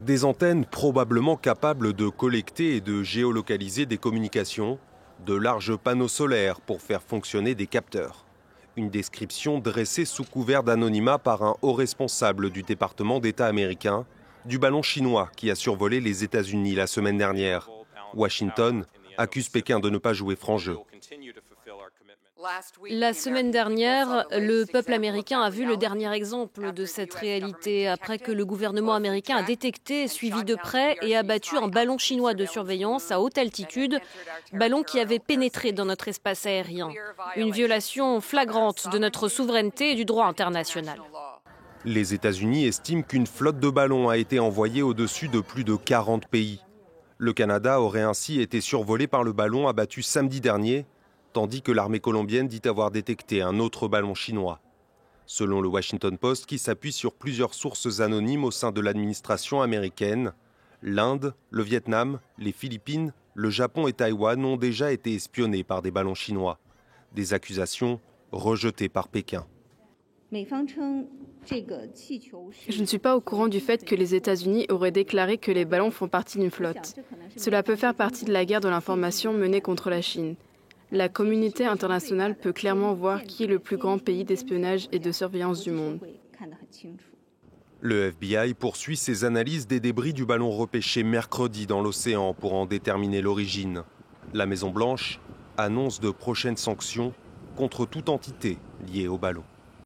Des antennes probablement capables de collecter et de géolocaliser des communications, de larges panneaux solaires pour faire fonctionner des capteurs. Une description dressée sous couvert d'anonymat par un haut responsable du département d'État américain du ballon chinois qui a survolé les États-Unis la semaine dernière. Washington accuse Pékin de ne pas jouer franc jeu. La semaine dernière, le peuple américain a vu le dernier exemple de cette réalité après que le gouvernement américain a détecté, suivi de près et abattu un ballon chinois de surveillance à haute altitude, ballon qui avait pénétré dans notre espace aérien. Une violation flagrante de notre souveraineté et du droit international. Les États-Unis estiment qu'une flotte de ballons a été envoyée au-dessus de plus de 40 pays. Le Canada aurait ainsi été survolé par le ballon abattu samedi dernier, tandis que l'armée colombienne dit avoir détecté un autre ballon chinois. Selon le Washington Post, qui s'appuie sur plusieurs sources anonymes au sein de l'administration américaine, l'Inde, le Vietnam, les Philippines, le Japon et Taïwan ont déjà été espionnés par des ballons chinois. Des accusations rejetées par Pékin. Je ne suis pas au courant du fait que les États-Unis auraient déclaré que les ballons font partie d'une flotte. Cela peut faire partie de la guerre de l'information menée contre la Chine. La communauté internationale peut clairement voir qui est le plus grand pays d'espionnage et de surveillance du monde. Le FBI poursuit ses analyses des débris du ballon repêché mercredi dans l'océan pour en déterminer l'origine. La Maison-Blanche annonce de prochaines sanctions contre toute entité liée au ballon.